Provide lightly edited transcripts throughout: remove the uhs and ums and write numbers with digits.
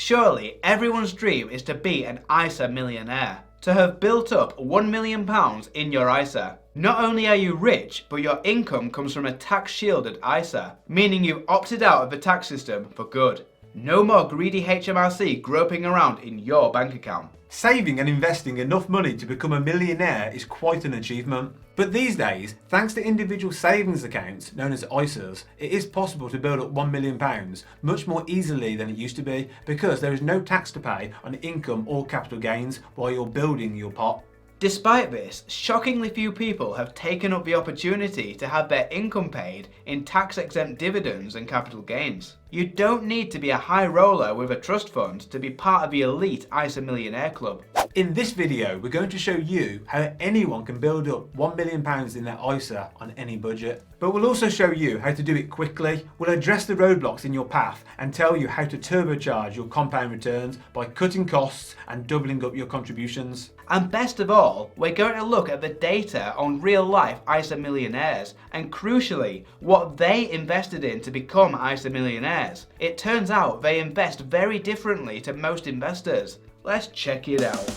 Surely everyone's dream is to be an ISA millionaire, to have built up £1 million in your ISA. Not only are you rich, but your income comes from a tax-shielded ISA, meaning you've opted out of the tax system for good. No more greedy HMRC groping around in your bank account. Saving and investing enough money to become a millionaire is quite an achievement. But these days, thanks to individual savings accounts known as ISAs, it is possible to build up £1 million much more easily than it used to be, because there is no tax to pay on income or capital gains while you're building your pot. Despite this, shockingly few people have taken up the opportunity to have their income paid in tax-exempt dividends and capital gains. You don't need to be a high roller with a trust fund to be part of the elite ISA Millionaire Club. In this video, we're going to show you how anyone can build up £1 million in their ISA on any budget. But we'll also show you how to do it quickly. We'll address the roadblocks in your path and tell you how to turbocharge your compound returns by cutting costs and doubling up your contributions. And best of all, we're going to look at the data on real-life ISA millionaires and, crucially, what they invested in to become ISA millionaires. It turns out they invest very differently to most investors. Let's check it out.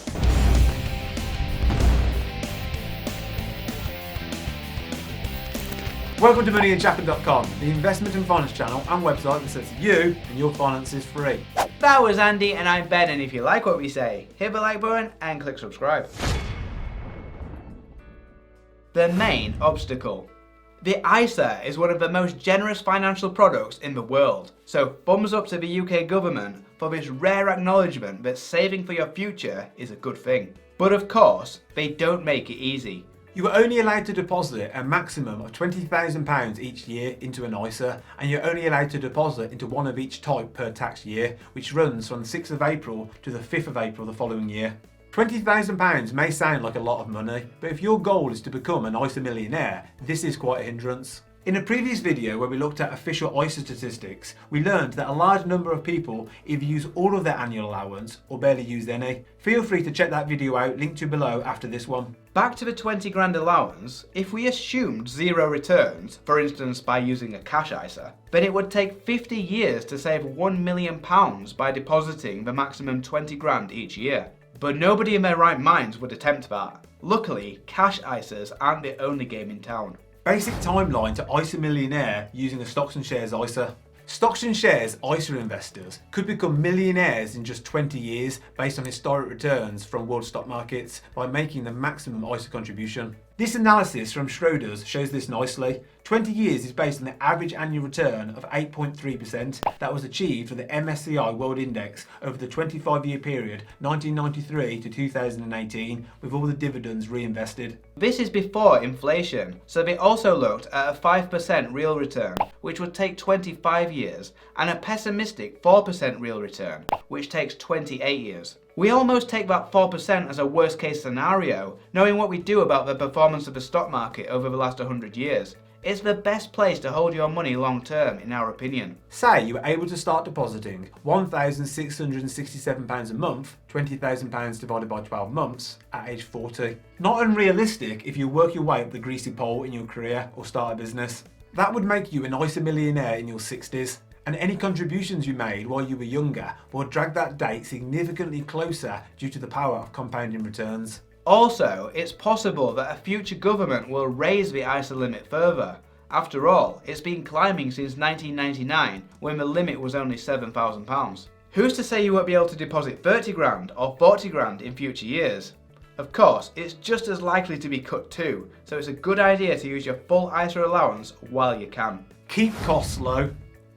Welcome to Unshackled.com, the investment and finance channel and website that sets you and your finances free. That was Andy and I'm Ben, and if you like what we say, hit the like button and click subscribe. The main obstacle. The ISA is one of the most generous financial products in the world, so thumbs up to the UK government for this rare acknowledgement that saving for your future is a good thing. But of course, they don't make it easy. You are only allowed to deposit a maximum of £20,000 each year into an ISA, and you're only allowed to deposit into one of each type per tax year, which runs from the 6th of April to the 5th of April the following year. £20,000 may sound like a lot of money, but if your goal is to become an ISA millionaire, this is quite a hindrance. In a previous video where we looked at official ISA statistics, we learned that a large number of people either use all of their annual allowance or barely use any. Feel free to check that video out, linked to below after this one. Back to the 20 grand allowance, if we assumed zero returns, for instance by using a cash ISA, then it would take 50 years to save £1 million by depositing the maximum 20 grand each year. But nobody in their right minds would attempt that. Luckily, cash ISAs aren't the only game in town. Basic timeline to ISA Millionaire using a stocks and shares ISA. Stocks and shares ISA investors could become millionaires in just 20 years based on historic returns from world stock markets by making the maximum ISA contribution. This analysis from Schroders shows this nicely. 20 years is based on the average annual return of 8.3% that was achieved for the MSCI World Index over the 25-year period 1993 to 2018, with all the dividends reinvested. This is before inflation, so they also looked at a 5% real return, which would take 25 years, and a pessimistic 4% real return, which takes 28 years. We almost take that 4% as a worst case scenario, knowing what we do about the performance of the stock market over the last 100 years. It's the best place to hold your money long term, in our opinion. Say you were able to start depositing £1,667 a month, £20,000 divided by 12 months, at age 40. Not unrealistic if you work your way up the greasy pole in your career or start a business. That would make you an ISA millionaire in your 60s. And any contributions you made while you were younger will drag that date significantly closer due to the power of compounding returns. Also, it's possible that a future government will raise the ISA limit further. After all, it's been climbing since 1999, when the limit was only £7,000. Who's to say you won't be able to deposit 30 grand or 40 grand in future years? Of course, it's just as likely to be cut too, so it's a good idea to use your full ISA allowance while you can. Keep costs low.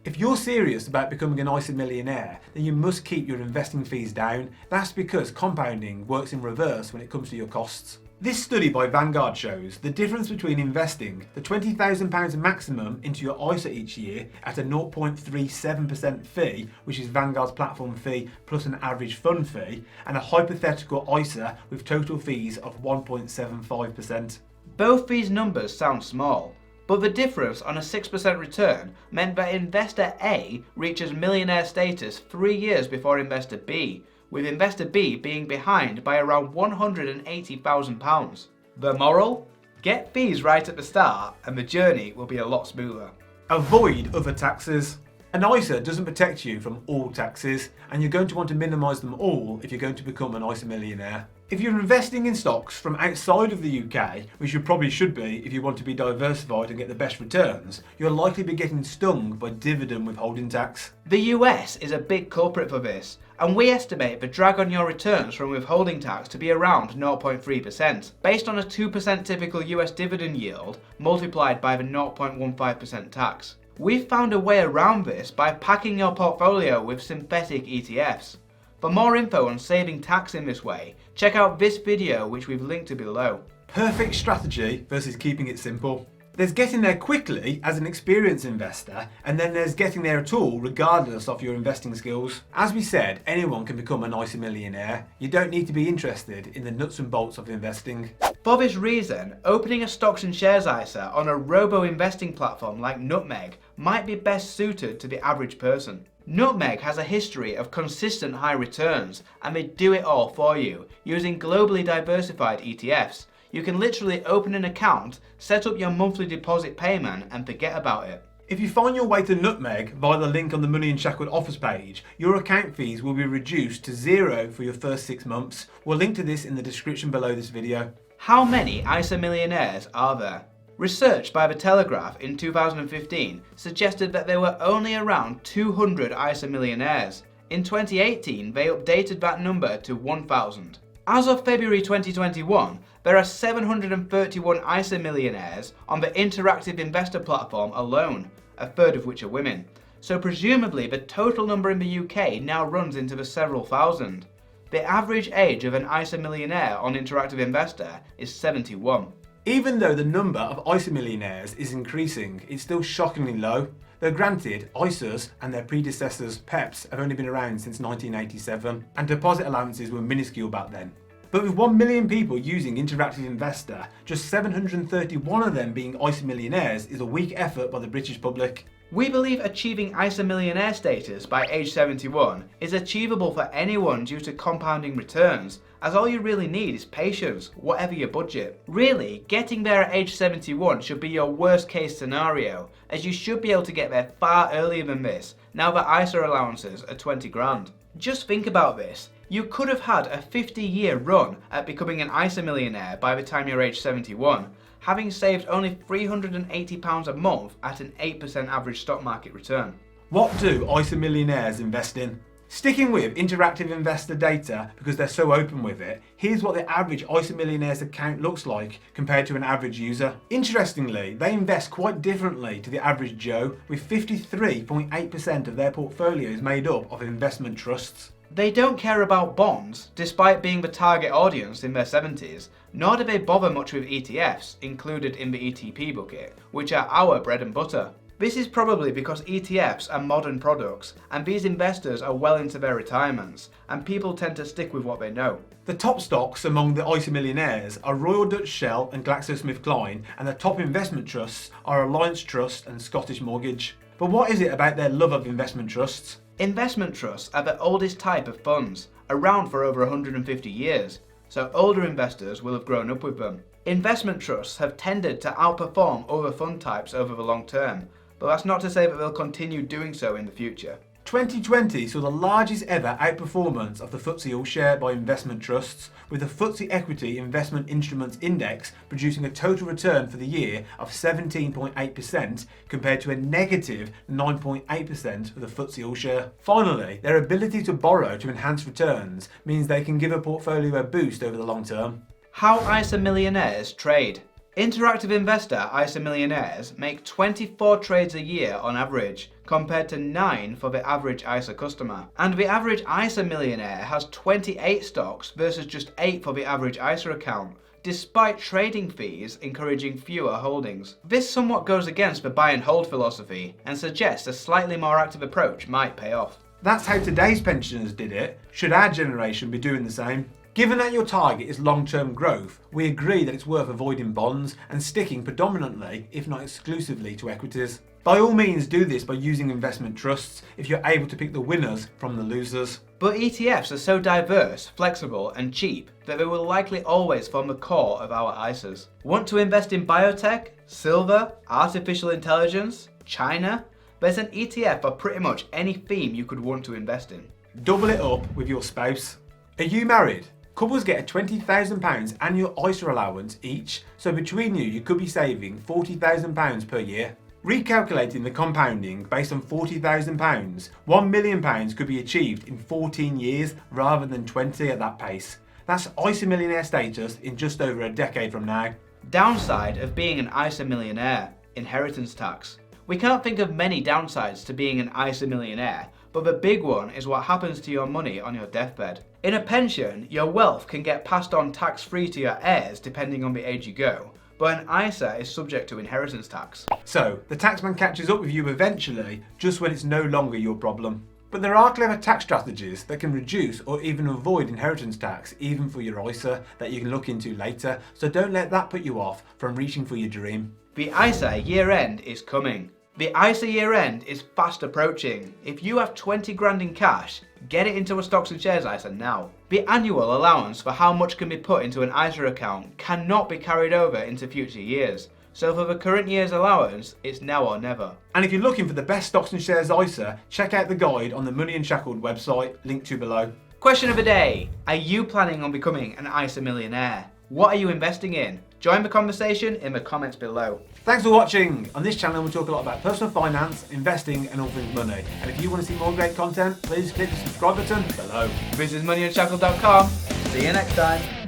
If you're serious about becoming an ISA millionaire, then you must keep your investing fees down. That's because compounding works in reverse when it comes to your costs. This study by Vanguard shows the difference between investing the £20,000 maximum into your ISA each year at a 0.37% fee, which is Vanguard's platform fee plus an average fund fee, and a hypothetical ISA with total fees of 1.75%. Both these numbers sound small, but the difference on a 6% return meant that investor A reaches millionaire status 3 years before investor B, with investor B being behind by around £180,000. The moral? Get fees right at the start and the journey will be a lot smoother. Avoid other taxes. An ISA doesn't protect you from all taxes, and you're going to want to minimise them all if you're going to become an ISA millionaire. If you're investing in stocks from outside of the UK, which you probably should be if you want to be diversified and get the best returns, you'll likely be getting stung by dividend withholding tax. The US is a big culprit for this, and we estimate the drag on your returns from withholding tax to be around 0.3%, based on a 2% typical US dividend yield multiplied by the 0.15% tax. We've found a way around this by packing your portfolio with synthetic ETFs. For more info on saving tax in this way, check out this video which we've linked to below. Perfect strategy versus keeping it simple. There's getting there quickly as an experienced investor, and then there's getting there at all regardless of your investing skills. As we said, anyone can become an ISA millionaire. You don't need to be interested in the nuts and bolts of investing. For this reason, opening a stocks and shares ISA on a robo-investing platform like Nutmeg might be best suited to the average person. Nutmeg has a history of consistent high returns, and they do it all for you, using globally diversified ETFs. You can literally open an account, set up your monthly deposit payment, and forget about it. If you find your way to Nutmeg via the link on the Money Unshackled offers page, your account fees will be reduced to 0 for your first 6 months. We'll link to this in the description below this video. How many ISA millionaires are there? Research by The Telegraph in 2015 suggested that there were only around 200 ISA millionaires. In 2018, they updated that number to 1,000. As of February 2021, there are 731 ISA millionaires on the interactive investor platform alone, a third of which are women. So presumably the total number in the UK now runs into the several thousand. The average age of an ISA millionaire on interactive investor is 71. Even though the number of ISA millionaires is increasing, it's still shockingly low. Though granted, ISAs and their predecessors, PEPs, have only been around since 1987, and deposit allowances were minuscule back then. But with 1 million people using Interactive Investor, just 731 of them being ISA millionaires is a weak effort by the British public. We believe achieving ISA millionaire status by age 71 is achievable for anyone due to compounding returns, as all you really need is patience, whatever your budget. Really, getting there at age 71 should be your worst case scenario, as you should be able to get there far earlier than this, now that ISA allowances are 20 grand. Just think about this. You could have had a 50-year run at becoming an ISA millionaire by the time you're age 71, having saved only £380 a month at an 8% average stock market return. What do ISA millionaires invest in? Sticking with interactive investor data because they're so open with it, here's what the average ISA millionaire's account looks like compared to an average user. Interestingly, they invest quite differently to the average Joe, with 53.8% of their portfolios made up of investment trusts. They don't care about bonds, despite being the target audience in their 70s, nor do they bother much with ETFs, included in the ETP bucket, which are our bread and butter. This is probably because ETFs are modern products, and these investors are well into their retirements, and people tend to stick with what they know. The top stocks among the ISA millionaires are Royal Dutch Shell and GlaxoSmithKline, and the top investment trusts are Alliance Trust and Scottish Mortgage. But what is it about their love of investment trusts? Investment trusts are the oldest type of funds, around for over 150 years, so older investors will have grown up with them. Investment trusts have tended to outperform other fund types over the long term, but that's not to say that they'll continue doing so in the future. 2020 saw the largest ever outperformance of the FTSE All-Share by investment trusts, with the FTSE Equity Investment Instruments Index producing a total return for the year of 17.8% compared to a negative 9.8% for the FTSE All-Share. Finally, their ability to borrow to enhance returns means they can give a portfolio a boost over the long term. How ISA millionaires trade. Interactive investor ISA millionaires make 24 trades a year on average, compared to 9 for the average ISA customer. And the average ISA millionaire has 28 stocks versus just 8 for the average ISA account, despite trading fees encouraging fewer holdings. This somewhat goes against the buy and hold philosophy, and suggests a slightly more active approach might pay off. That's how today's pensioners did it. Should our generation be doing the same? Given that your target is long-term growth, we agree that it's worth avoiding bonds and sticking predominantly, if not exclusively, to equities. By all means, do this by using investment trusts if you're able to pick the winners from the losers. But ETFs are so diverse, flexible and cheap that they will likely always form the core of our ISAs. Want to invest in biotech, silver, artificial intelligence, China? There's an ETF for pretty much any theme you could want to invest in. Double it up with your spouse. Are you married? Couples get a £20,000 annual ISA allowance each, so between you could be saving £40,000 per year. Recalculating the compounding based on £40,000, £1 million could be achieved in 14 years rather than 20 at that pace. That's ISA millionaire status in just over a decade from now. Downside of being an ISA millionaire: inheritance tax. We can't think of many downsides to being an ISA millionaire, but the big one is what happens to your money on your deathbed. In a pension, your wealth can get passed on tax-free to your heirs depending on the age you go, but an ISA is subject to inheritance tax. So, the taxman catches up with you eventually, just when it's no longer your problem. But there are clever tax strategies that can reduce or even avoid inheritance tax, even for your ISA, that you can look into later, so don't let that put you off from reaching for your dream. The ISA year end is coming. The ISA year end is fast approaching. If you have 20 grand in cash, get it into a stocks and shares ISA now. The annual allowance for how much can be put into an ISA account cannot be carried over into future years. So for the current year's allowance, it's now or never. And if you're looking for the best stocks and shares ISA, check out the guide on the Money Unshackled website, linked to below. Question of the day: are you planning on becoming an ISA millionaire? What are you investing in? Join the conversation in the comments below. Thanks for watching. On this channel we talk a lot about personal finance, investing and all things money. And if you want to see more great content, please click the subscribe button below. This is moneyunshackled.com. See you next time.